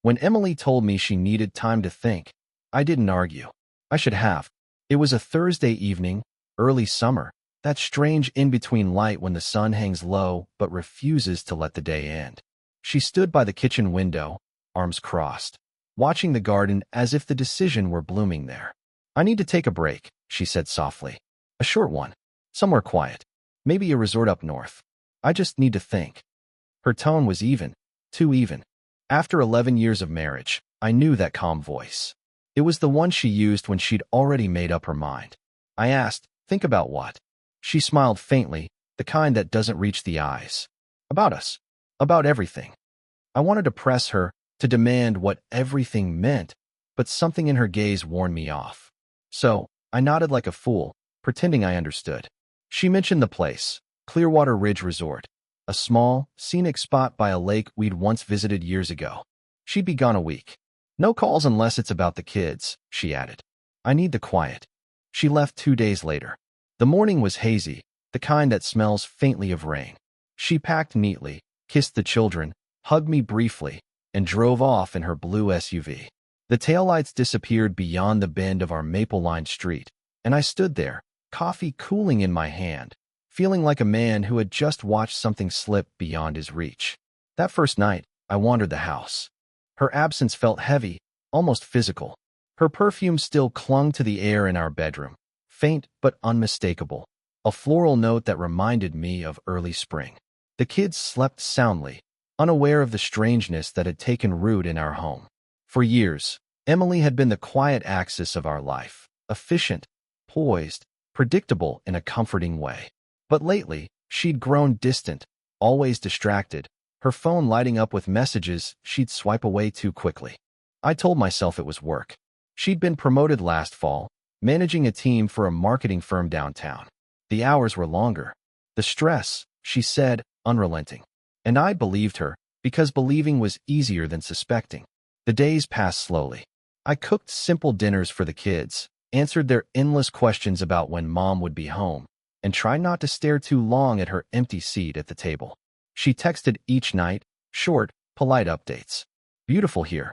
When Emily told me she needed time to think, I didn't argue. I should have. It was a Thursday evening, early summer, that strange in-between light when the sun hangs low but refuses to let the day end. She stood by the kitchen window, arms crossed, watching the garden as if the decision were blooming there. "I need to take a break," she said softly. "A short one. Somewhere quiet. Maybe a resort up north. I just need to think." Her tone was even, too even. After 11 years of marriage, I knew that calm voice. It was the one she used when she'd already made up her mind. I asked, "Think about what?" She smiled faintly, the kind that doesn't reach the eyes. "About us. About everything." I wanted to press her, to demand what everything meant, but something in her gaze warned me off. So, I nodded like a fool, pretending I understood. She mentioned the place, Clearwater Ridge Resort, a small, scenic spot by a lake we'd once visited years ago. She'd be gone a week. "No calls unless it's about the kids," she added. "I need the quiet." She left 2 days later. The morning was hazy, the kind that smells faintly of rain. She packed neatly, kissed the children, hugged me briefly, and drove off in her blue SUV. The taillights disappeared beyond the bend of our maple-lined street, and I stood there, coffee cooling in my hand, feeling like a man who had just watched something slip beyond his reach. That first night, I wandered the house. Her absence felt heavy, almost physical. Her perfume still clung to the air in our bedroom, faint but unmistakable, a floral note that reminded me of early spring. The kids slept soundly, unaware of the strangeness that had taken root in our home. For years, Emily had been the quiet axis of our life, efficient, poised, predictable in a comforting way. But lately, she'd grown distant, always distracted, her phone lighting up with messages she'd swipe away too quickly. I told myself it was work. She'd been promoted last fall, managing a team for a marketing firm downtown. The hours were longer. The stress, she said, unrelenting. And I believed her, because believing was easier than suspecting. The days passed slowly. I cooked simple dinners for the kids, answered their endless questions about when mom would be home, and tried not to stare too long at her empty seat at the table. She texted each night, short, polite updates. "Beautiful here.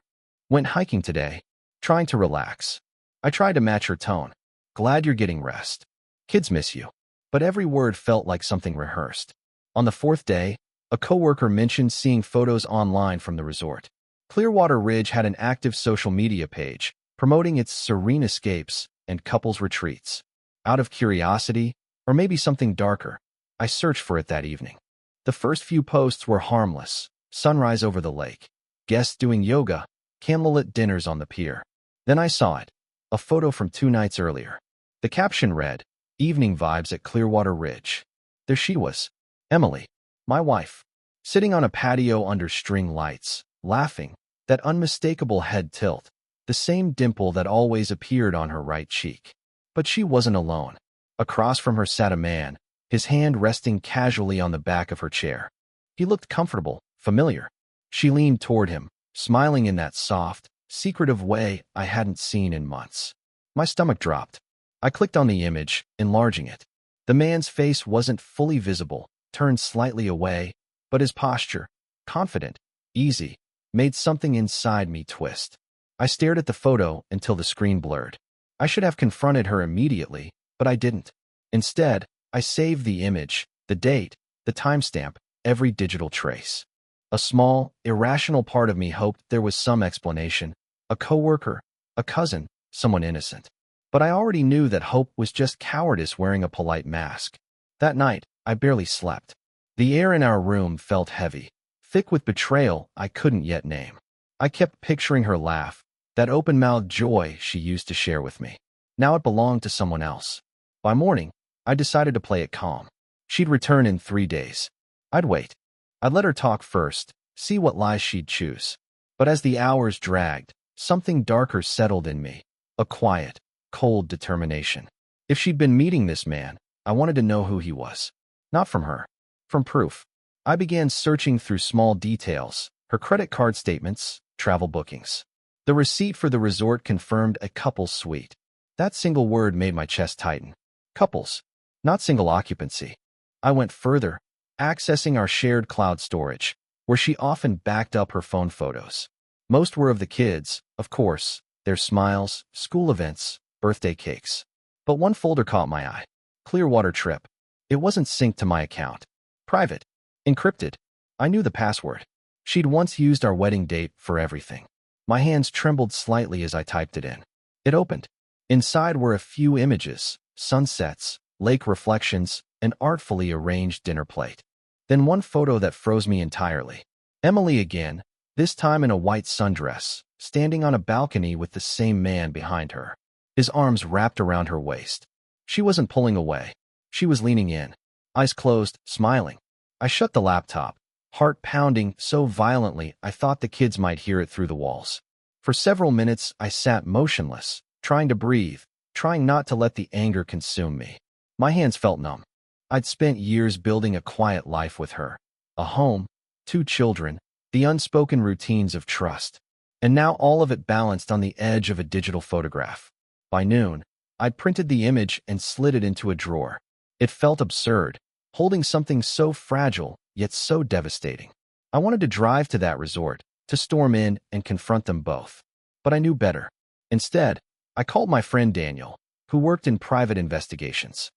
Went hiking today. Trying to relax." I tried to match her tone. "Glad you're getting rest. Kids miss you." But every word felt like something rehearsed. On the fourth day, a coworker mentioned seeing photos online from the resort. Clearwater Ridge had an active social media page, promoting its serene escapes and couples retreats. Out of curiosity, or maybe something darker, I searched for it that evening. The first few posts were harmless: sunrise over the lake, guests doing yoga, candlelit dinners on the pier. Then I saw it, a photo from 2 nights earlier. The caption read, "Evening vibes at Clearwater Ridge." There she was, Emily, my wife, sitting on a patio under string lights, laughing, that unmistakable head tilt, the same dimple that always appeared on her right cheek. But she wasn't alone. Across from her sat a man, his hand resting casually on the back of her chair. He looked comfortable, familiar. She leaned toward him, smiling in that soft, secretive way I hadn't seen in months. My stomach dropped. I clicked on the image, enlarging it. The man's face wasn't fully visible, turned slightly away, but his posture, confident, easy, made something inside me twist. I stared at the photo until the screen blurred. I should have confronted her immediately, but I didn't. Instead, I saved the image, the date, the timestamp, every digital trace. A small, irrational part of me hoped there was some explanation, a coworker, a cousin, someone innocent. But I already knew that hope was just cowardice wearing a polite mask. That night, I barely slept. The air in our room felt heavy, thick with betrayal I couldn't yet name. I kept picturing her laugh, that open-mouthed joy she used to share with me. Now it belonged to someone else. By morning, I decided to play it calm. She'd return in 3 days. I'd wait. I'd let her talk first, see what lies she'd choose. But as the hours dragged, something darker settled in me, a quiet, cold determination. If she'd been meeting this man, I wanted to know who he was. Not from her. From proof. I began searching through small details, her credit card statements, travel bookings. The receipt for the resort confirmed a couple's suite. That single word made my chest tighten. Couples, not single occupancy. I went further, accessing our shared cloud storage, where she often backed up her phone photos. Most were of the kids, of course, their smiles, school events, birthday cakes. But one folder caught my eye. Clearwater trip. It wasn't synced to my account. Private. Encrypted. I knew the password. She'd once used our wedding date for everything. My hands trembled slightly as I typed it in. It opened. Inside were a few images, sunsets, lake reflections, an artfully arranged dinner plate. Then one photo that froze me entirely. Emily again, this time in a white sundress, standing on a balcony with the same man behind her. His arms wrapped around her waist. She wasn't pulling away. She was leaning in, eyes closed, smiling. I shut the laptop, heart pounding so violently I thought the kids might hear it through the walls. For several minutes, I sat motionless, trying to breathe, trying not to let the anger consume me. My hands felt numb. I'd spent years building a quiet life with her. A home, 2 children, the unspoken routines of trust. And now all of it balanced on the edge of a digital photograph. By noon, I'd printed the image and slid it into a drawer. It felt absurd, holding something so fragile, yet so devastating. I wanted to drive to that resort, to storm in and confront them both. But I knew better. Instead, I called my friend Daniel, who worked in private investigations.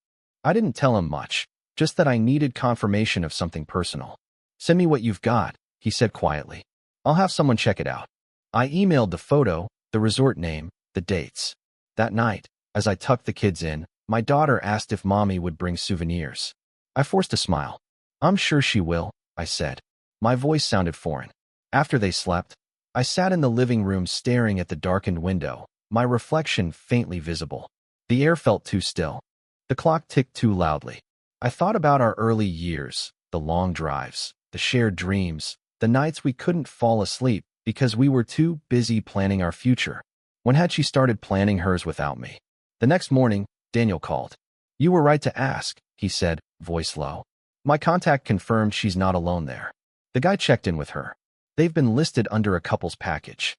I didn't tell him much, just that I needed confirmation of something personal. "Send me what you've got," he said quietly. "I'll have someone check it out." I emailed the photo, the resort name, the dates. That night, as I tucked the kids in, my daughter asked if Mommy would bring souvenirs. I forced a smile. "I'm sure she will," I said. My voice sounded foreign. After they slept, I sat in the living room staring at the darkened window, my reflection faintly visible. The air felt too still. The clock ticked too loudly. I thought about our early years, the long drives, the shared dreams, the nights we couldn't fall asleep because we were too busy planning our future. When had she started planning hers without me? The next morning, Daniel called. "You were right to ask," he said, voice low. "My contact confirmed she's not alone there. The guy checked in with her. They've been listed under a couple's package."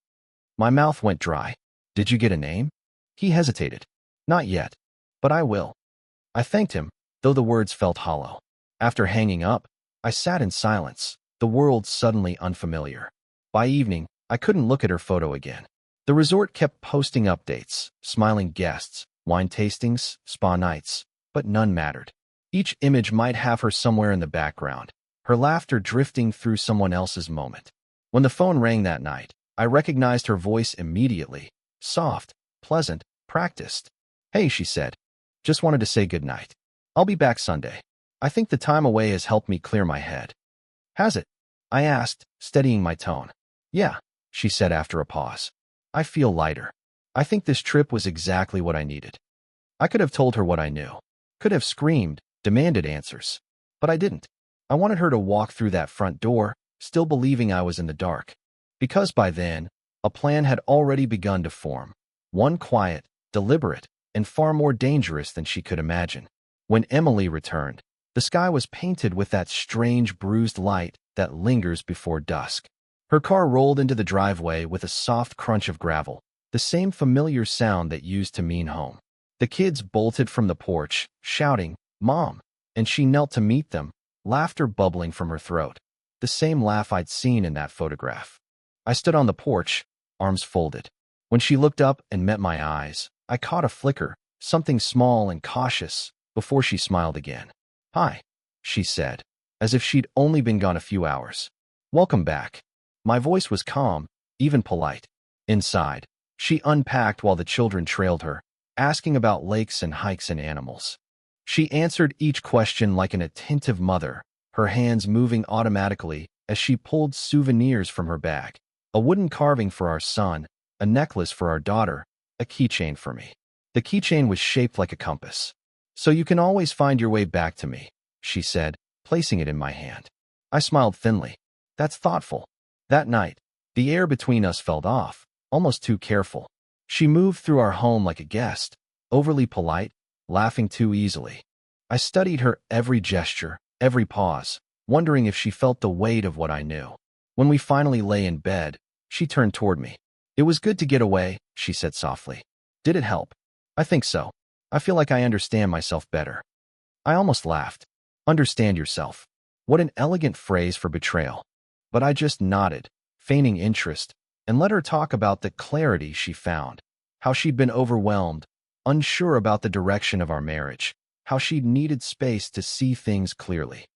My mouth went dry. "Did you get a name?" He hesitated. "Not yet, but I will." I thanked him, though the words felt hollow. After hanging up, I sat in silence, the world suddenly unfamiliar. By evening, I couldn't look at her photo again. The resort kept posting updates, smiling guests, wine tastings, spa nights, but none mattered. Each image might have her somewhere in the background, her laughter drifting through someone else's moment. When the phone rang that night, I recognized her voice immediately, soft, pleasant, practiced. "Hey," she said. "Just wanted to say goodnight. I'll be back Sunday. I think the time away has helped me clear my head." "Has it?" I asked, steadying my tone. "Yeah," she said after a pause. "I feel lighter. I think this trip was exactly what I needed." I could have told her what I knew. Could have screamed, demanded answers. But I didn't. I wanted her to walk through that front door, still believing I was in the dark. Because by then, a plan had already begun to form. One quiet, deliberate, and far more dangerous than she could imagine. When Emily returned, the sky was painted with that strange bruised light that lingers before dusk. Her car rolled into the driveway with a soft crunch of gravel, the same familiar sound that used to mean home. The kids bolted from the porch, shouting, "Mom!" and she knelt to meet them, laughter bubbling from her throat. The same laugh I'd seen in that photograph. I stood on the porch, arms folded. When she looked up and met my eyes, I caught a flicker, something small and cautious, before she smiled again. "Hi," she said, as if she'd only been gone a few hours. "Welcome back." My voice was calm, even polite. Inside, she unpacked while the children trailed her, asking about lakes and hikes and animals. She answered each question like an attentive mother, her hands moving automatically as she pulled souvenirs from her bag. A wooden carving for our son, a necklace for our daughter, a keychain for me. The keychain was shaped like a compass. "So you can always find your way back to me," she said, placing it in my hand. I smiled thinly. "That's thoughtful." That night, the air between us felt off, almost too careful. She moved through our home like a guest, overly polite, laughing too easily. I studied her every gesture, every pause, wondering if she felt the weight of what I knew. When we finally lay in bed, she turned toward me. "It was good to get away," she said softly. "Did it help?" "I think so. I feel like I understand myself better." I almost laughed. Understand yourself. What an elegant phrase for betrayal. But I just nodded, feigning interest, and let her talk about the clarity she found, how she'd been overwhelmed, unsure about the direction of our marriage, how she'd needed space to see things clearly.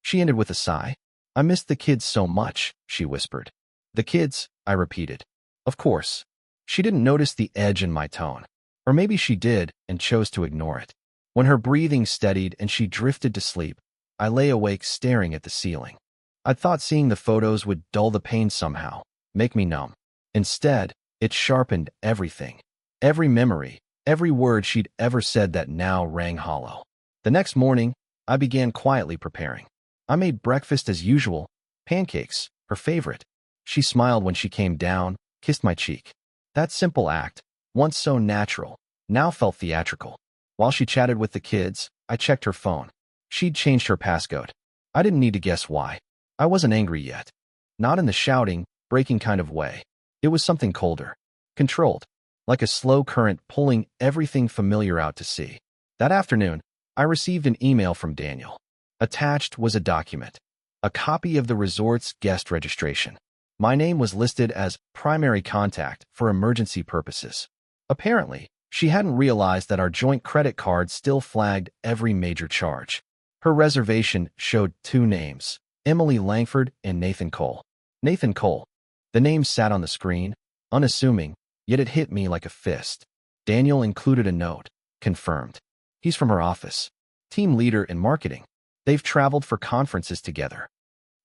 She ended with a sigh. I missed the kids so much, she whispered. The kids, I repeated. Of course. She didn't notice the edge in my tone. Or maybe she did and chose to ignore it. When her breathing steadied and she drifted to sleep, I lay awake staring at the ceiling. I'd thought seeing the photos would dull the pain somehow, make me numb. Instead, it sharpened everything. Every memory, every word she'd ever said that now rang hollow. The next morning, I began quietly preparing. I made breakfast as usual, pancakes, her favorite. She smiled when she came down, kissed my cheek. That simple act, once so natural, now felt theatrical. While she chatted with the kids, I checked her phone. She'd changed her passcode. I didn't need to guess why. I wasn't angry yet. Not in the shouting, breaking kind of way. It was something colder. Controlled. Like a slow current pulling everything familiar out to sea. That afternoon, I received an email from Daniel. Attached was a document. A copy of the resort's guest registration. My name was listed as primary contact for emergency purposes. Apparently, she hadn't realized that our joint credit card still flagged every major charge. Her reservation showed two names, Emily Langford and Nathan Cole. Nathan Cole. The name sat on the screen, unassuming, yet it hit me like a fist. Daniel included a note, confirmed. He's from her office. Team leader in marketing. They've traveled for conferences together.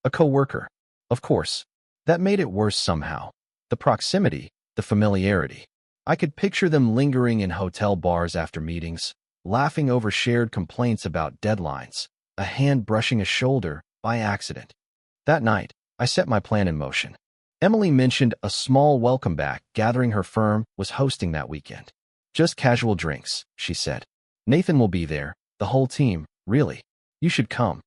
A coworker. Of course. That made it worse somehow. The proximity, the familiarity. I could picture them lingering in hotel bars after meetings, laughing over shared complaints about deadlines, a hand brushing a shoulder by accident. That night, I set my plan in motion. Emily mentioned a small welcome back gathering her firm was hosting that weekend. Just casual drinks, she said. Nathan will be there, the whole team, really. You should come.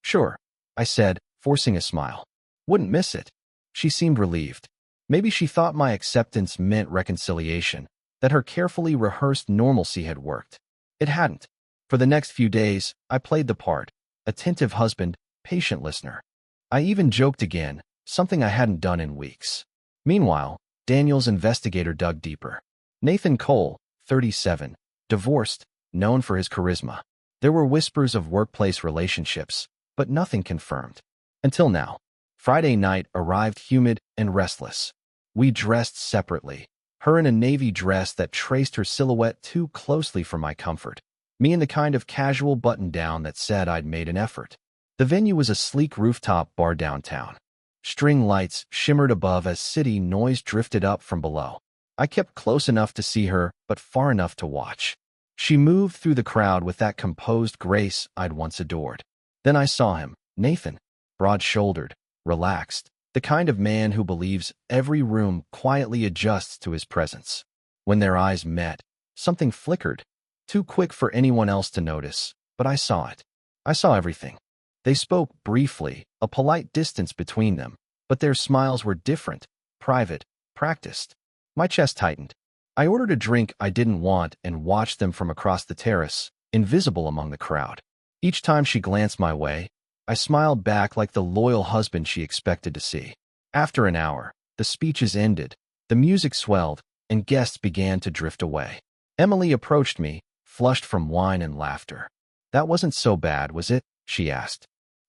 Sure, I said, forcing a smile. Wouldn't miss it. She seemed relieved. Maybe she thought my acceptance meant reconciliation, that her carefully rehearsed normalcy had worked. It hadn't. For the next few days, I played the part, attentive husband, patient listener. I even joked again, something I hadn't done in weeks. Meanwhile, Daniel's investigator dug deeper. Nathan Cole, 37, divorced, known for his charisma. There were whispers of workplace relationships, but nothing confirmed. Until now. Friday night arrived humid and restless. We dressed separately, her in a navy dress that traced her silhouette too closely for my comfort, me in the kind of casual button-down that said I'd made an effort. The venue was a sleek rooftop bar downtown. String lights shimmered above as city noise drifted up from below. I kept close enough to see her, but far enough to watch. She moved through the crowd with that composed grace I'd once adored. Then I saw him, Nathan, broad-shouldered, relaxed, the kind of man who believes every room quietly adjusts to his presence. When their eyes met, something flickered, too quick for anyone else to notice, but I saw it. I saw everything. They spoke briefly, a polite distance between them, but their smiles were different, private, practiced. My chest tightened. I ordered a drink I didn't want and watched them from across the terrace, invisible among the crowd. Each time she glanced my way, I smiled back like the loyal husband she expected to see. After an hour, the speeches ended, the music swelled, and guests began to drift away. Emily approached me, flushed from wine and laughter. That wasn't so bad, was it? She asked.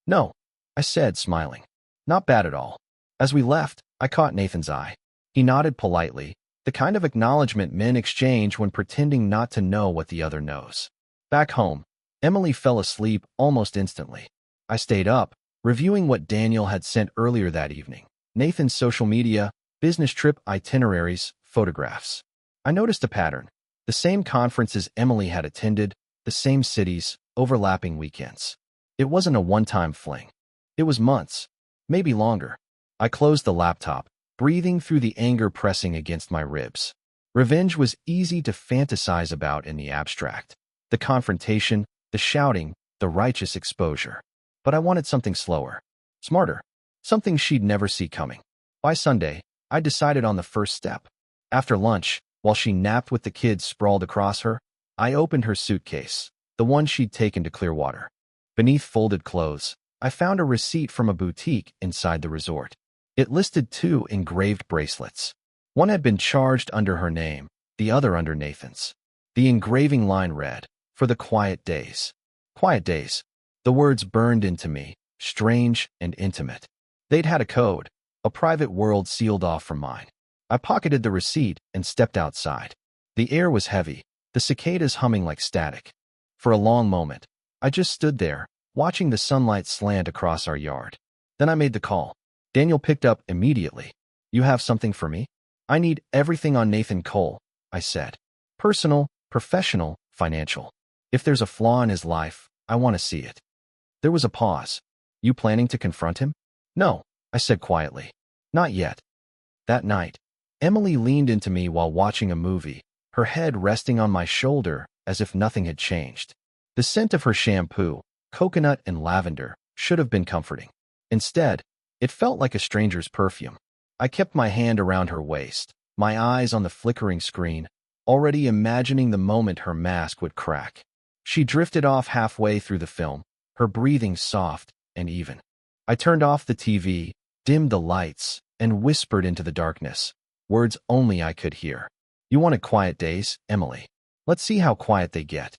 No, I said, smiling. Not bad at all. As we left, I caught Nathan's eye. He nodded politely, the kind of acknowledgement men exchange when pretending not to know what the other knows. Back home, Emily fell asleep almost instantly. I stayed up, reviewing what Daniel had sent earlier that evening. Nathan's social media, business trip itineraries, photographs. I noticed a pattern. The same conferences Emily had attended, the same cities, overlapping weekends. It wasn't a one-time fling. It was months, maybe longer. I closed the laptop, breathing through the anger pressing against my ribs. Revenge was easy to fantasize about in the abstract. The confrontation, the shouting, the righteous exposure. But I wanted something slower, smarter, something she'd never see coming. By Sunday, I decided on the first step. After lunch, while she napped with the kids sprawled across her, I opened her suitcase, the one she'd taken to Clearwater. Beneath folded clothes, I found a receipt from a boutique inside the resort. It listed 2 engraved bracelets. One had been charged under her name, the other under Nathan's. The engraving line read, "For the quiet days." Quiet days. The words burned into me, strange and intimate. They'd had a code, a private world sealed off from mine. I pocketed the receipt and stepped outside. The air was heavy, the cicadas humming like static. For a long moment, I just stood there, watching the sunlight slant across our yard. Then I made the call. Daniel picked up immediately. "You have something for me?" "I need everything on Nathan Cole," I said. "Personal, professional, financial. If there's a flaw in his life, I want to see it." There was a pause. "You planning to confront him?" "No," I said quietly. "Not yet." That night, Emily leaned into me while watching a movie, her head resting on my shoulder as if nothing had changed. The scent of her shampoo, coconut and lavender, should have been comforting. Instead, it felt like a stranger's perfume. I kept my hand around her waist, my eyes on the flickering screen, already imagining the moment her mask would crack. She drifted off halfway through the film, her breathing soft and even. I turned off the TV, dimmed the lights, and whispered into the darkness, words only I could hear. "You wanted quiet days, Emily. Let's see how quiet they get."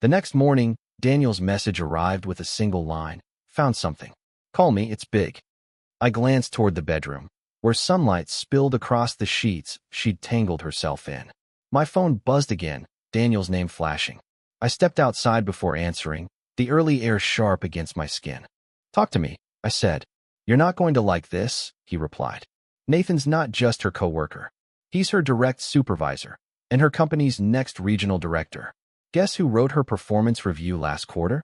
The next morning, Daniel's message arrived with a single line. "Found something. Call me, it's big." I glanced toward the bedroom, where sunlight spilled across the sheets she'd tangled herself in. My phone buzzed again, Daniel's name flashing. I stepped outside before answering, the early air sharp against my skin. "Talk to me," I said. "You're not going to like this," he replied. "Nathan's not just her coworker. He's her direct supervisor, and her company's next regional director. Guess who wrote her performance review last quarter?"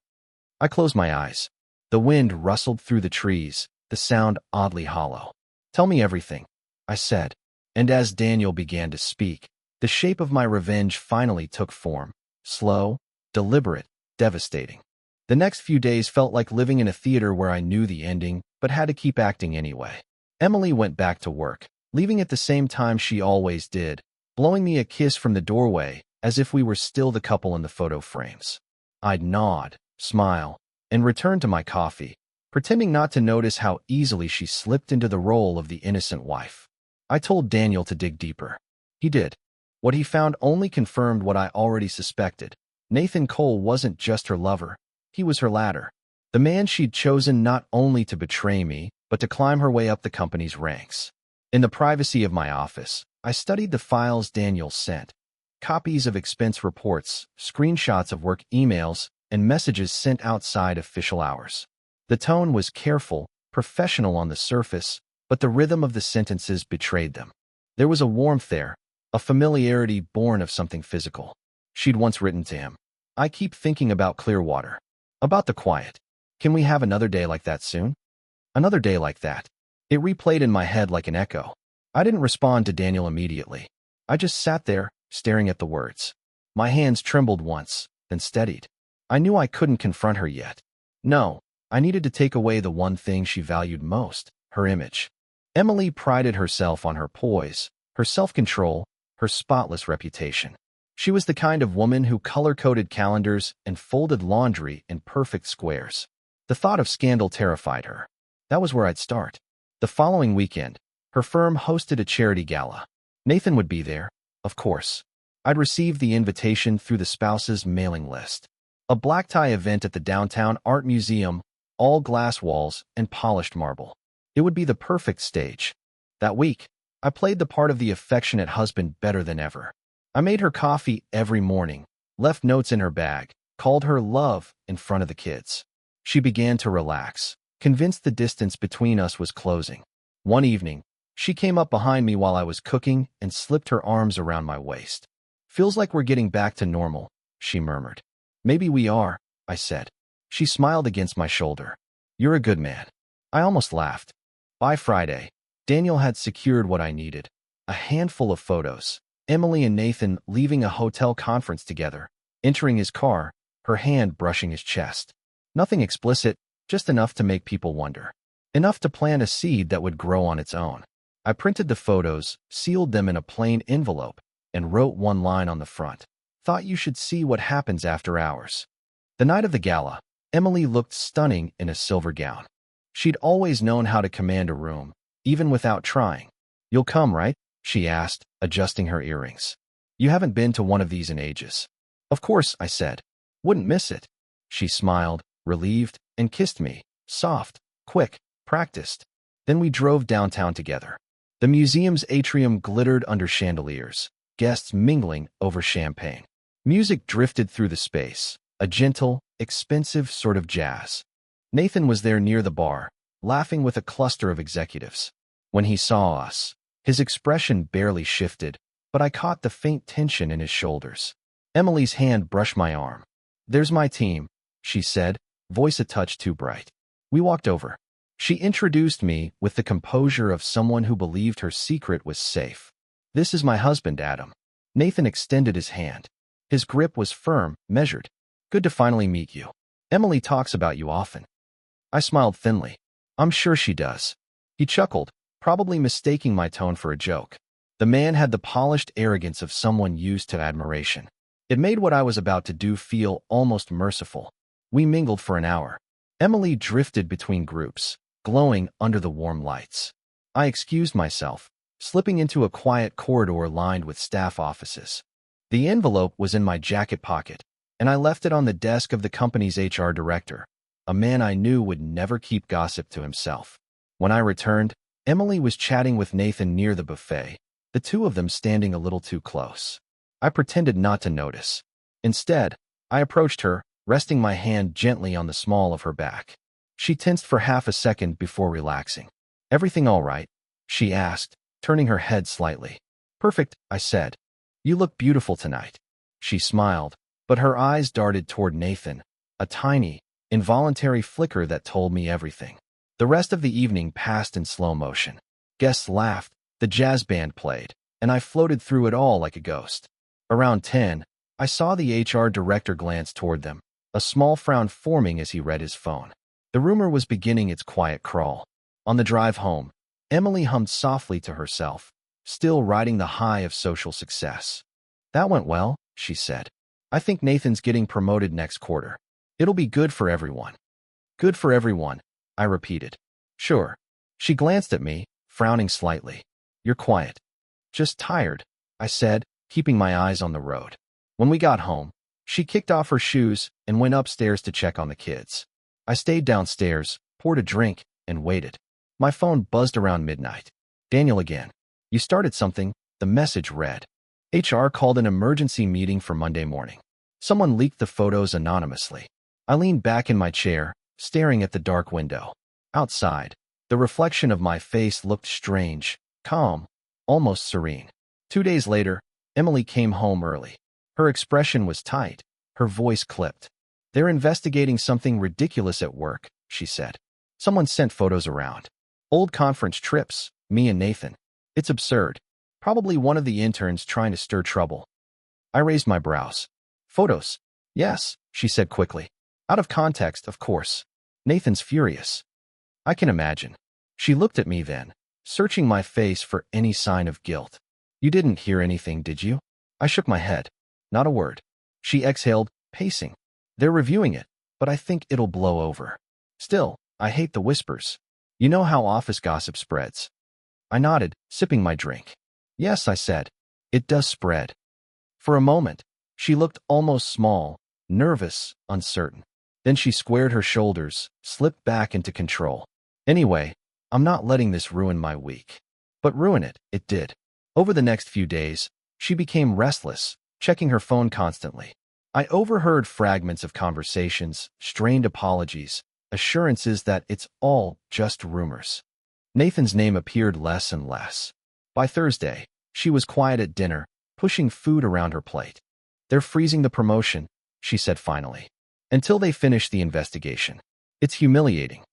I closed my eyes. The wind rustled through the trees, the sound oddly hollow. "Tell me everything," I said, and as Daniel began to speak, the shape of my revenge finally took form, slow, deliberate, devastating. The next few days felt like living in a theater where I knew the ending, but had to keep acting anyway. Emily went back to work, leaving at the same time she always did, blowing me a kiss from the doorway, as if we were still the couple in the photo frames. I'd nod, smile, and return to my coffee, pretending not to notice how easily she slipped into the role of the innocent wife. I told Daniel to dig deeper. He did. What he found only confirmed what I already suspected. Nathan Cole wasn't just her lover. He was her ladder. The man she'd chosen not only to betray me, but to climb her way up the company's ranks. In the privacy of my office, I studied the files Daniel sent. Copies of expense reports, screenshots of work emails, and messages sent outside official hours. The tone was careful, professional on the surface, but the rhythm of the sentences betrayed them. There was a warmth there, a familiarity born of something physical. She'd once written to him, "I keep thinking about Clearwater. About the quiet. Can we have another day like that soon?" Another day like that. It replayed in my head like an echo. I didn't respond to Daniel immediately. I just sat there, staring at the words. My hands trembled once, then steadied. I knew I couldn't confront her yet. No, I needed to take away the one thing she valued most, her image. Emily prided herself on her poise, her self-control, her spotless reputation. She was the kind of woman who color-coded calendars and folded laundry in perfect squares. The thought of scandal terrified her. That was where I'd start. The following weekend, her firm hosted a charity gala. Nathan would be there, of course. I'd received the invitation through the spouse's mailing list. A black-tie event at the downtown art museum, all glass walls and polished marble. It would be the perfect stage. That week, I played the part of the affectionate husband better than ever. I made her coffee every morning, left notes in her bag, called her love in front of the kids. She began to relax, convinced the distance between us was closing. One evening, she came up behind me while I was cooking and slipped her arms around my waist. "Feels like we're getting back to normal," she murmured. "Maybe we are," I said. She smiled against my shoulder. "You're a good man." I almost laughed. By Friday, Daniel had secured what I needed. A handful of photos. Emily and Nathan leaving a hotel conference together, entering his car, her hand brushing his chest. Nothing explicit, just enough to make people wonder. Enough to plant a seed that would grow on its own. I printed the photos, sealed them in a plain envelope, and wrote one line on the front. "Thought you should see what happens after hours." The night of the gala, Emily looked stunning in a silver gown. She'd always known how to command a room, even without trying. You'll come, right? She asked, adjusting her earrings. You haven't been to one of these in ages. Of course, I said. Wouldn't miss it. She smiled, relieved, and kissed me. Soft, quick, practiced. Then we drove downtown together. The museum's atrium glittered under chandeliers, guests mingling over champagne. Music drifted through the space, a gentle, expensive sort of jazz. Nathan was there near the bar, laughing with a cluster of executives. When he saw us, his expression barely shifted, but I caught the faint tension in his shoulders. Emily's hand brushed my arm. There's my team, she said, voice a touch too bright. We walked over. She introduced me with the composure of someone who believed her secret was safe. This is my husband, Adam. Nathan extended his hand. His grip was firm, measured. Good to finally meet you. Emily talks about you often. I smiled thinly. I'm sure she does. He chuckled, probably mistaking my tone for a joke. The man had the polished arrogance of someone used to admiration. It made what I was about to do feel almost merciful. We mingled for an hour. Emily drifted between groups, glowing under the warm lights. I excused myself, slipping into a quiet corridor lined with staff offices. The envelope was in my jacket pocket, and I left it on the desk of the company's HR director, a man I knew would never keep gossip to himself. When I returned, Emily was chatting with Nathan near the buffet, the two of them standing a little too close. I pretended not to notice. Instead, I approached her, resting my hand gently on the small of her back. She tensed for half a second before relaxing. Everything all right? She asked, turning her head slightly. Perfect, I said. You look beautiful tonight. She smiled, but her eyes darted toward Nathan, a tiny, involuntary flicker that told me everything. The rest of the evening passed in slow motion. Guests laughed, the jazz band played, and I floated through it all like a ghost. Around 10, I saw the HR director glance toward them, a small frown forming as he read his phone. The rumor was beginning its quiet crawl. On the drive home, Emily hummed softly to herself, still riding the high of social success. That went well, she said. I think Nathan's getting promoted next quarter. It'll be good for everyone. Good for everyone, I repeated. Sure. She glanced at me, frowning slightly. You're quiet. Just tired, I said, keeping my eyes on the road. When we got home, she kicked off her shoes and went upstairs to check on the kids. I stayed downstairs, poured a drink, and waited. My phone buzzed around midnight. Daniel again. You started something, the message read. HR called an emergency meeting for Monday morning. Someone leaked the photos anonymously. I leaned back in my chair, staring at the dark window. Outside, the reflection of my face looked strange, calm, almost serene. 2 days later, Emily came home early. Her expression was tight, her voice clipped. They're investigating something ridiculous at work, she said. Someone sent photos around. Old conference trips, me and Nathan. It's absurd. Probably one of the interns trying to stir trouble. I raised my brows. Photos? Yes, she said quickly. Out of context, of course. Nathan's furious. I can imagine. She looked at me then, searching my face for any sign of guilt. You didn't hear anything, did you? I shook my head. Not a word. She exhaled, pacing. They're reviewing it, but I think it'll blow over. Still, I hate the whispers. You know how office gossip spreads. I nodded, sipping my drink. Yes, I said. It does spread. For a moment, she looked almost small, nervous, uncertain. Then she squared her shoulders, slipped back into control. Anyway, I'm not letting this ruin my week. But ruin it, it did. Over the next few days, she became restless, checking her phone constantly. I overheard fragments of conversations, strained apologies, assurances that it's all just rumors. Nathan's name appeared less and less. By Thursday, she was quiet at dinner, pushing food around her plate. They're freezing the promotion, she said finally, until they finish the investigation. It's humiliating.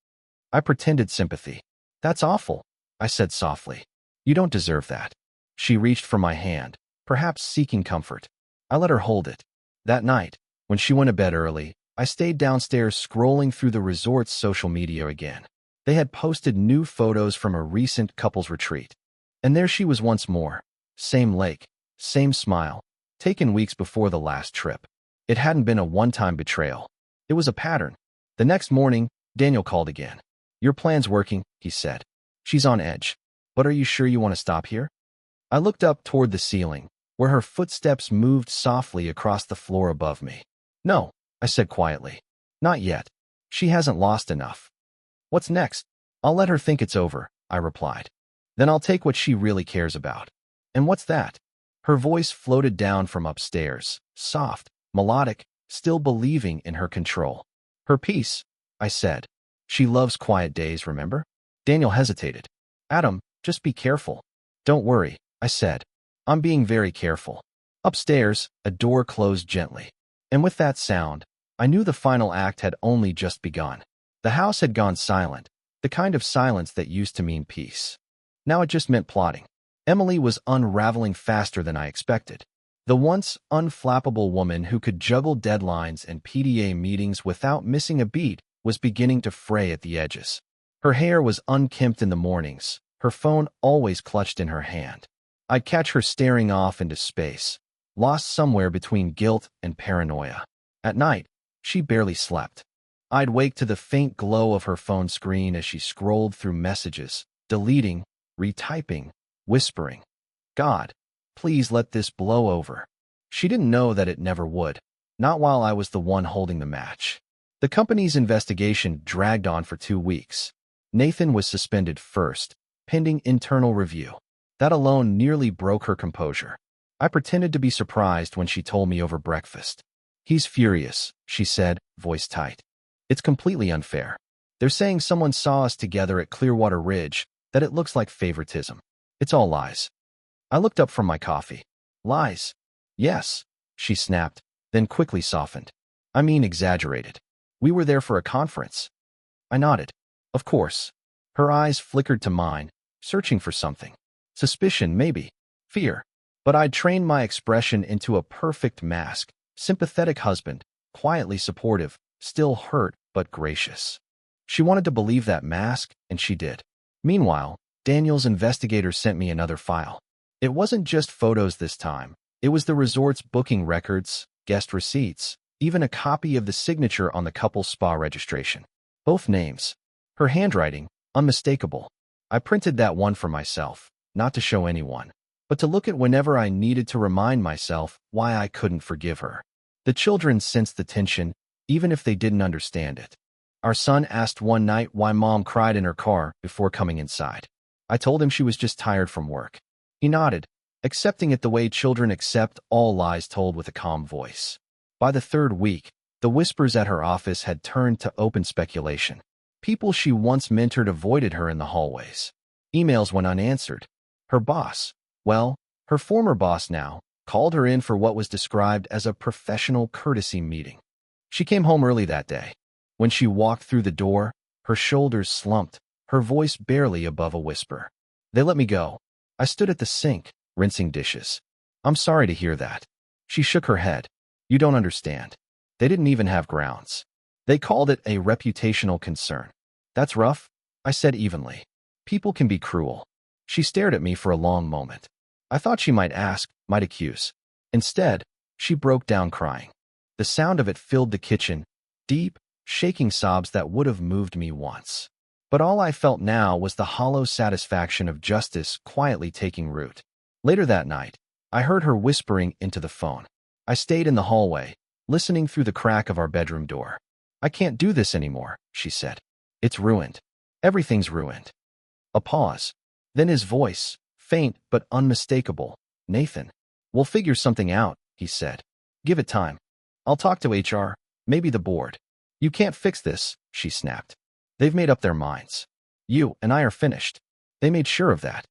I pretended sympathy. That's awful, I said softly. You don't deserve that. She reached for my hand, perhaps seeking comfort. I let her hold it. That night, when she went to bed early, I stayed downstairs scrolling through the resort's social media again. They had posted new photos from a recent couples retreat. And there she was once more. Same lake, same smile, taken weeks before the last trip. It hadn't been a one-time betrayal. It was a pattern. The next morning, Daniel called again. Your plan's working, he said. She's on edge. But are you sure you want to stop here? I looked up toward the ceiling, where her footsteps moved softly across the floor above me. No, I said quietly. Not yet. She hasn't lost enough. What's next? I'll let her think it's over, I replied. Then I'll take what she really cares about. And what's that? Her voice floated down from upstairs, soft, melodic, still believing in her control. Her peace, I said. She loves quiet days, remember? Daniel hesitated. Adam, just be careful. Don't worry, I said. I'm being very careful. Upstairs, a door closed gently. And with that sound, I knew the final act had only just begun. The house had gone silent, the kind of silence that used to mean peace. Now it just meant plotting. Emily was unraveling faster than I expected. The once unflappable woman who could juggle deadlines and PDA meetings without missing a beat was beginning to fray at the edges. Her hair was unkempt in the mornings, her phone always clutched in her hand. I'd catch her staring off into space, lost somewhere between guilt and paranoia. At night, she barely slept. I'd wake to the faint glow of her phone screen as she scrolled through messages, deleting, retyping, whispering, God, please let this blow over. She didn't know that it never would, not while I was the one holding the match. The company's investigation dragged on for 2 weeks. Nathan was suspended first, pending internal review. That alone nearly broke her composure. I pretended to be surprised when she told me over breakfast. He's furious, she said, voice tight. It's completely unfair. They're saying someone saw us together at Clearwater Ridge, that it looks like favoritism. It's all lies. I looked up from my coffee. Lies? Yes, she snapped, then quickly softened. I mean exaggerated. We were there for a conference. I nodded. Of course. Her eyes flickered to mine, searching for something. Suspicion, maybe. Fear. But I'd trained my expression into a perfect mask. Sympathetic husband, quietly supportive, still hurt but gracious. She wanted to believe that mask, and she did. Meanwhile, Daniel's investigator sent me another file. It wasn't just photos this time. It was the resort's booking records, guest receipts, even a copy of the signature on the couple's spa registration. Both names. Her handwriting, unmistakable. I printed that one for myself, not to show anyone, but to look at whenever I needed to remind myself why I couldn't forgive her. The children sensed the tension, even if they didn't understand it. Our son asked one night why Mom cried in her car before coming inside. I told him she was just tired from work. He nodded, accepting it the way children accept all lies told with a calm voice. By the 3rd week, the whispers at her office had turned to open speculation. People she once mentored avoided her in the hallways. Emails went unanswered. Her boss, well, her former boss now, called her in for what was described as a professional courtesy meeting. She came home early that day. When she walked through the door, her shoulders slumped, her voice barely above a whisper. They let me go. I stood at the sink, rinsing dishes. I'm sorry to hear that. She shook her head. You don't understand. They didn't even have grounds. They called it a reputational concern. That's rough, I said evenly. People can be cruel. She stared at me for a long moment. I thought she might ask, might accuse. Instead, she broke down crying. The sound of it filled the kitchen, deep, shaking sobs that would have moved me once. But all I felt now was the hollow satisfaction of justice quietly taking root. Later that night, I heard her whispering into the phone. I stayed in the hallway, listening through the crack of our bedroom door. I can't do this anymore, she said. It's ruined. Everything's ruined. A pause. Then his voice, faint but unmistakable. Nathan. We'll figure something out, he said. Give it time. I'll talk to HR, maybe the board. You can't fix this, she snapped. They've made up their minds. You and I are finished. They made sure of that.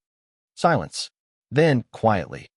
Silence. Then, quietly.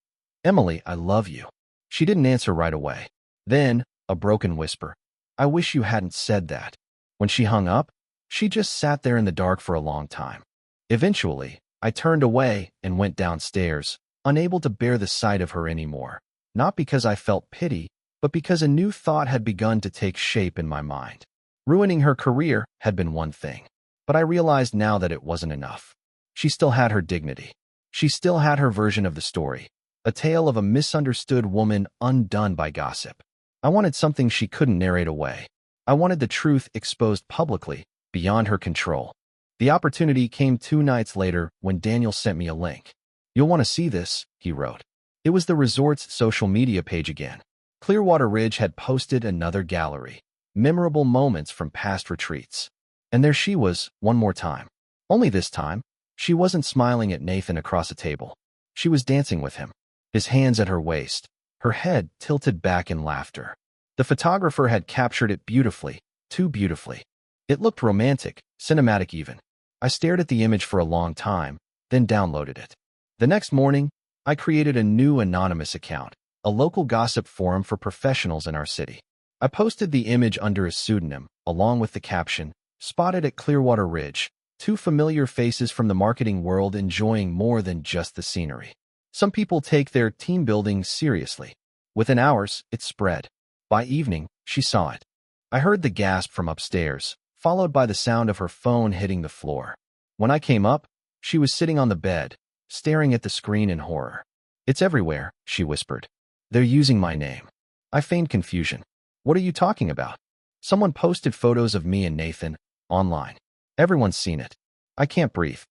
Emily, I love you. She didn't answer right away. Then, a broken whisper. I wish you hadn't said that. When she hung up, she just sat there in the dark for a long time. Eventually, I turned away and went downstairs, unable to bear the sight of her anymore. Not because I felt pity, but because a new thought had begun to take shape in my mind. Ruining her career had been one thing, but I realized now that it wasn't enough. She still had her dignity. She still had her version of the story, a tale of a misunderstood woman undone by gossip. I wanted something she couldn't narrate away. I wanted the truth exposed publicly, beyond her control. The opportunity came 2 nights later when Daniel sent me a link. "You'll want to see this," he wrote. It was the resort's social media page again. Clearwater Ridge had posted another gallery, memorable moments from past retreats. And there she was, one more time. Only this time, she wasn't smiling at Nathan across a table. She was dancing with him, his hands at her waist, her head tilted back in laughter. The photographer had captured it beautifully, too beautifully. It looked romantic, cinematic even. I stared at the image for a long time, then downloaded it. The next morning, I created a new anonymous account, a local gossip forum for professionals in our city. I posted the image under a pseudonym, along with the caption, "Spotted at Clearwater Ridge, two familiar faces from the marketing world enjoying more than just the scenery." Some people take their team building seriously. Within hours, it spread. By evening, she saw it. I heard the gasp from upstairs, followed by the sound of her phone hitting the floor. When I came up, she was sitting on the bed, staring at the screen in horror. "It's everywhere," she whispered. "They're using my name." I feigned confusion. "What are you talking about?" "Someone posted photos of me and Nathan online. Everyone's seen it." I can't breathe.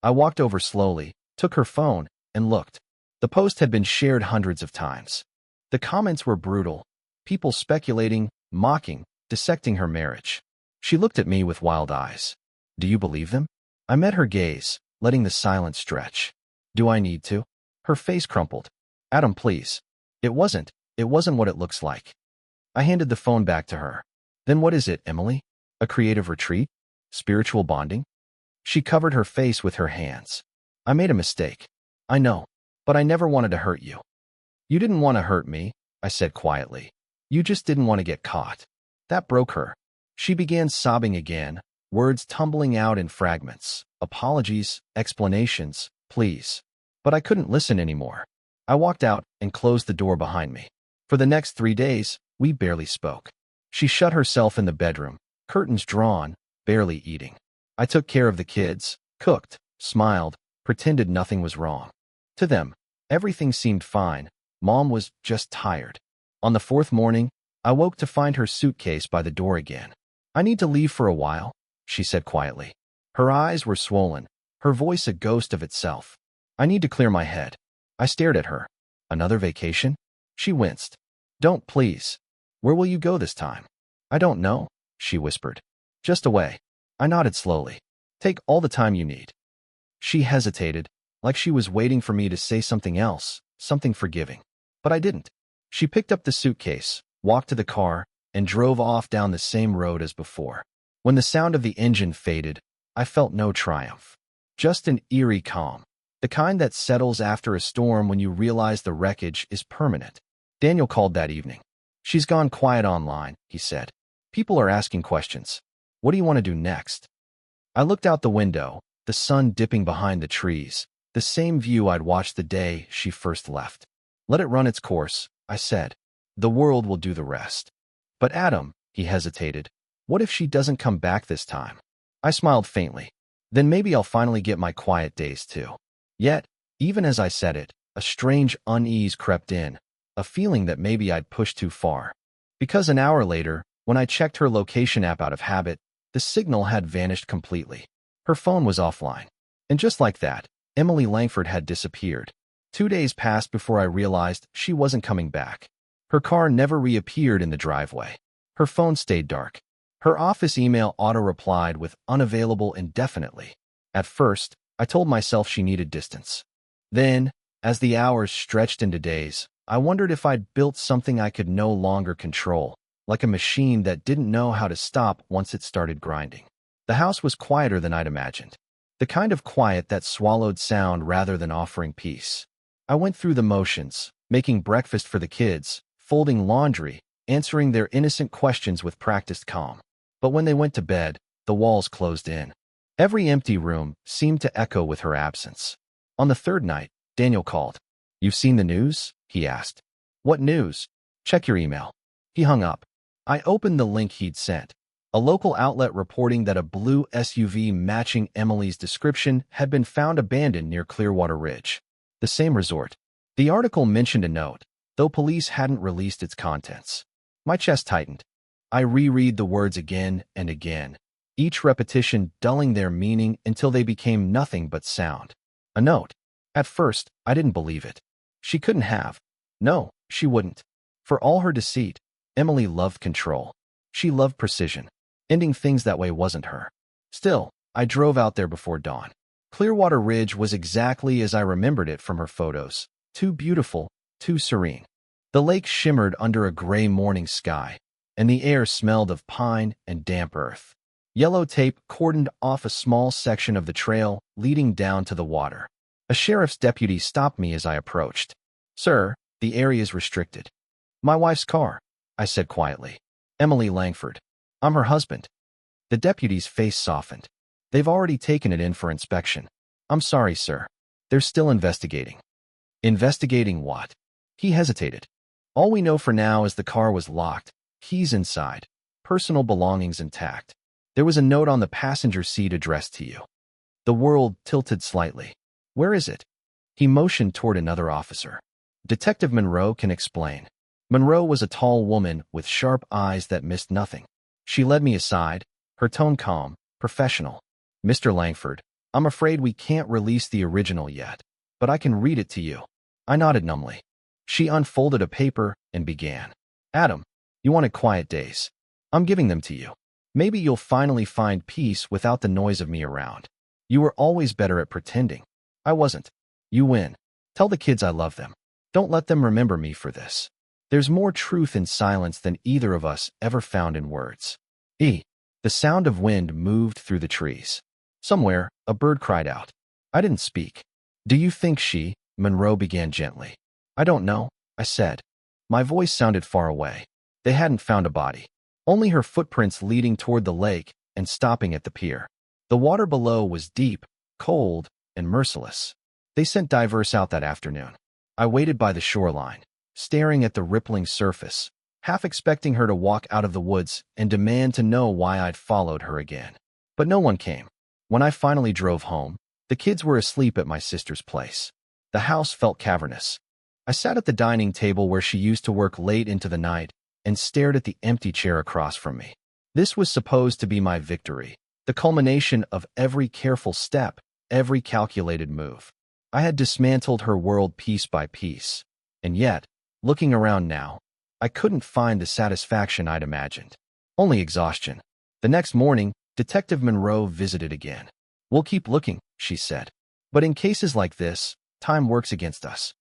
I walked over slowly, took her phone, and looked. The post had been shared hundreds of times. The comments were brutal. People speculating, mocking, dissecting her marriage. She looked at me with wild eyes. "Do you believe them?" I met her gaze, letting the silence stretch. "Do I need to?" Her face crumpled. "Adam, please. It wasn't what it looks like." I handed the phone back to her. "Then what is it, Emily? A creative retreat? Spiritual bonding?" She covered her face with her hands. "I made a mistake. I know, but I never wanted to hurt you." "You didn't want to hurt me," I said quietly. "You just didn't want to get caught." That broke her. She began sobbing again, words tumbling out in fragments. Apologies, explanations, pleas. But I couldn't listen anymore. I walked out and closed the door behind me. For the next 3 days, we barely spoke. She shut herself in the bedroom, curtains drawn, barely eating. I took care of the kids, cooked, smiled, pretended nothing was wrong. To them, everything seemed fine. Mom was just tired. On the 4th morning, I woke to find her suitcase by the door again. "I need to leave for a while," she said quietly. Her eyes were swollen, her voice a ghost of itself. "I need to clear my head." I stared at her. "Another vacation?" She winced. "Don't, please." "Where will you go this time?" "I don't know," she whispered. "Just away." I nodded slowly. "Take all the time you need." She hesitated, like she was waiting for me to say something else, something forgiving. But I didn't. She picked up the suitcase, walked to the car, and drove off down the same road as before. When the sound of the engine faded, I felt no triumph. Just an eerie calm. The kind that settles after a storm when you realize the wreckage is permanent. Daniel called that evening. "She's gone quiet online," he said. "People are asking questions. What do you want to do next?" I looked out the window, the sun dipping behind the trees, the same view I'd watched the day she first left. "Let it run its course," I said. "The world will do the rest." "But Adam," he hesitated, "what if she doesn't come back this time?" I smiled faintly. "Then maybe I'll finally get my quiet days too." Yet, even as I said it, a strange unease crept in, a feeling that maybe I'd pushed too far. Because an hour later, when I checked her location app out of habit, the signal had vanished completely. Her phone was offline. And just like that, Emily Langford had disappeared. 2 days passed before I realized she wasn't coming back. Her car never reappeared in the driveway. Her phone stayed dark. Her office email auto-replied with "unavailable indefinitely." At first, I told myself she needed distance. Then, as the hours stretched into days, I wondered if I'd built something I could no longer control, like a machine that didn't know how to stop once it started grinding. The house was quieter than I'd imagined. The kind of quiet that swallowed sound rather than offering peace. I went through the motions, making breakfast for the kids, folding laundry, answering their innocent questions with practiced calm. But when they went to bed, the walls closed in. Every empty room seemed to echo with her absence. On the 3rd night, Daniel called. "You've seen the news?" he asked. "What news?" "Check your email." He hung up. I opened the link he'd sent. A local outlet reporting that a blue SUV matching Emily's description had been found abandoned near Clearwater Ridge, the same resort. The article mentioned a note, though police hadn't released its contents. My chest tightened. I reread the words again and again. each repetition dulling their meaning until they became nothing but sound. A note. At first, I didn't believe it. She couldn't have. No, she wouldn't. For all her deceit, Emily loved control. She loved precision. Ending things that way wasn't her. Still, I drove out there before dawn. Clearwater Ridge was exactly as I remembered it from her photos. Too beautiful, too serene. The lake shimmered under a gray morning sky, and the air smelled of pine and damp earth. Yellow tape cordoned off a small section of the trail leading down to the water. A sheriff's deputy stopped me as I approached. "Sir, the area is restricted." "My wife's car," I said quietly. "Emily Langford. I'm her husband." The deputy's face softened. "They've already taken it in for inspection." "I'm sorry, sir. They're still investigating." "Investigating what?" He hesitated. "All we know for now is the car was locked, keys inside, personal belongings intact. There was a note on the passenger seat addressed to you." The world tilted slightly. "Where is it?" He motioned toward another officer. "Detective Monroe can explain." Monroe was a tall woman with sharp eyes that missed nothing. She led me aside, her tone calm, professional. "Mr. Langford, I'm afraid we can't release the original yet, but I can read it to you." I nodded numbly. She unfolded a paper and began. "Adam, you wanted quiet days. I'm giving them to you. Maybe you'll finally find peace without the noise of me around. You were always better at pretending. I wasn't. You win. Tell the kids I love them. Don't let them remember me for this. There's more truth in silence than either of us ever found in words." The sound of wind moved through the trees. Somewhere, a bird cried out. I didn't speak. "Do you think she?" Monroe began gently. "I don't know," I said. My voice sounded far away. They hadn't found a body. Only her footprints leading toward the lake and stopping at the pier. The water below was deep, cold, and merciless. They sent divers out that afternoon. I waited by the shoreline, staring at the rippling surface, half expecting her to walk out of the woods and demand to know why I'd followed her again. But no one came. When I finally drove home, the kids were asleep at my sister's place. The house felt cavernous. I sat at the dining table where she used to work late into the night and stared at the empty chair across from me. This was supposed to be my victory, the culmination of every careful step, every calculated move. I had dismantled her world piece by piece. And yet, looking around now, I couldn't find the satisfaction I'd imagined. Only exhaustion. The next morning, Detective Monroe visited again. "We'll keep looking," she said. "But in cases like this, time works against us."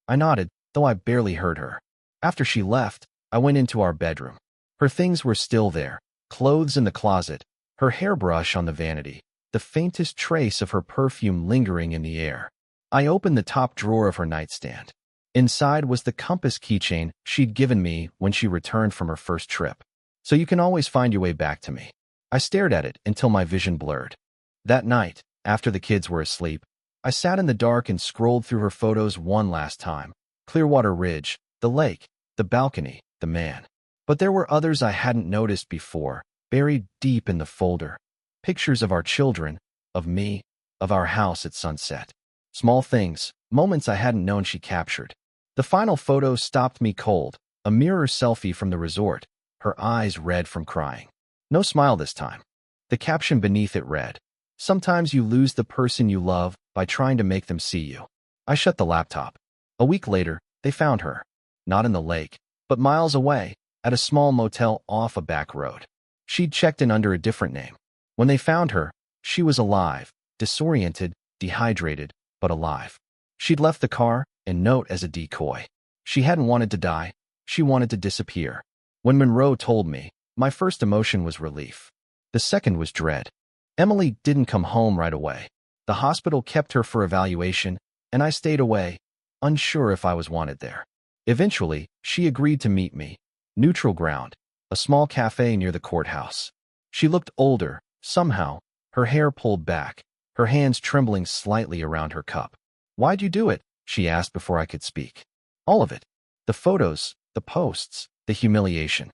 I nodded, though I barely heard her. After she left, I went into our bedroom. Her things were still there, clothes in the closet, her hairbrush on the vanity, the faintest trace of her perfume lingering in the air. I opened the top drawer of her nightstand. Inside was the compass keychain she'd given me when she returned from her first trip. "So you can always find your way back to me." I stared at it until my vision blurred. That night, after the kids were asleep, I sat in the dark and scrolled through her photos one last time. Clearwater Ridge, the lake, the balcony, the man. But there were others I hadn't noticed before, buried deep in the folder. Pictures of our children, of me, of our house at sunset. Small things, moments I hadn't known she captured. The final photo stopped me cold, a mirror selfie from the resort, her eyes red from crying. No smile this time. The caption beneath it read, "Sometimes you lose the person you love by trying to make them see you." I shut the laptop. A week later, they found her. Not in the lake, but miles away, at a small motel off a back road. She'd checked in under a different name. When they found her, she was alive, disoriented, dehydrated, but alive. She'd left the car and note as a decoy. She hadn't wanted to die. She wanted to disappear. When Monroe told me, my first emotion was relief. The second was dread. Emily didn't come home right away. The hospital kept her for evaluation, and I stayed away, unsure if I was wanted there. Eventually, she agreed to meet me. Neutral ground, a small cafe near the courthouse. She looked older, somehow, her hair pulled back, her hands trembling slightly around her cup. "Why'd you do it?" she asked before I could speak. "All of it. The photos, the posts, the humiliation."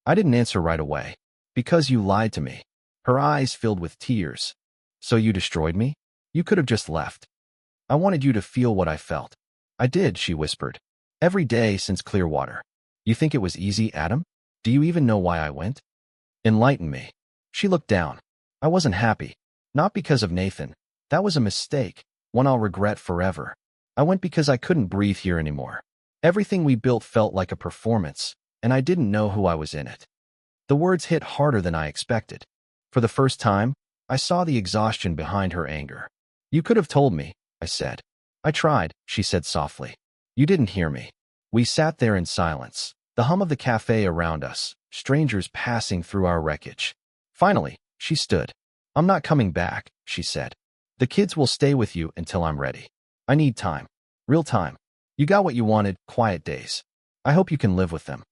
I didn't answer right away. "Because you lied to me." Her eyes filled with tears. "So you destroyed me? You could have just left." "I wanted you to feel what I felt." "I did," she whispered. "Every day since Clearwater." "You think it was easy, Adam? Do you even know why I went?" "Enlighten me." She looked down. I wasn't happy. Not because of Nathan. That was a mistake, one I'll regret forever. I went because I couldn't breathe here anymore. Everything we built felt like a performance, and I didn't know who I was in it. The words hit harder than I expected. For the first time, I saw the exhaustion behind her anger. You could have told me, I said. I tried, she said softly. You didn't hear me. We sat there in silence, the hum of the cafe around us, strangers passing through our wreckage. Finally, she stood. I'm not coming back, she said. The kids will stay with you until I'm ready. I need time. Real time. You got what you wanted, quiet days. I hope you can live with them.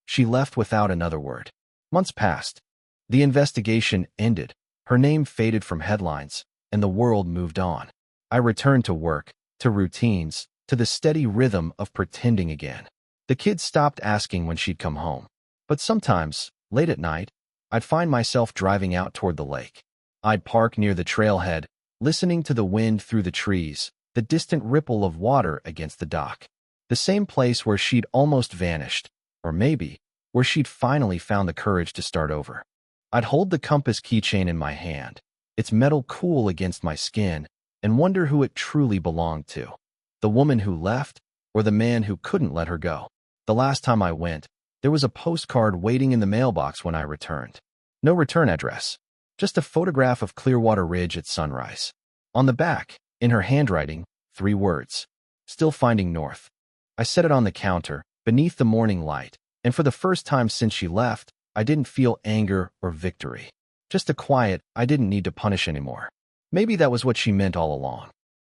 She left without another word. Months passed. The investigation ended. Her name faded from headlines, and the world moved on. I returned to work, to routines, to the steady rhythm of pretending again. The kids stopped asking when she'd come home. But sometimes, late at night, I'd find myself driving out toward the lake. I'd park near the trailhead, listening to the wind through the trees, the distant ripple of water against the dock. The same place where she'd almost vanished, or maybe where she'd finally found the courage to start over. I'd hold the compass keychain in my hand, its metal cool against my skin, and wonder who it truly belonged to. The woman who left, or the man who couldn't let her go. The last time I went, there was a postcard waiting in the mailbox when I returned. No return address, just a photograph of Clearwater Ridge at sunrise. On the back, in her handwriting, 3 words. Still finding north. I set it on the counter, beneath the morning light, and for the first time since she left, I didn't feel anger or victory. Just a quiet, I didn't need to punish anymore. Maybe that was what she meant all along.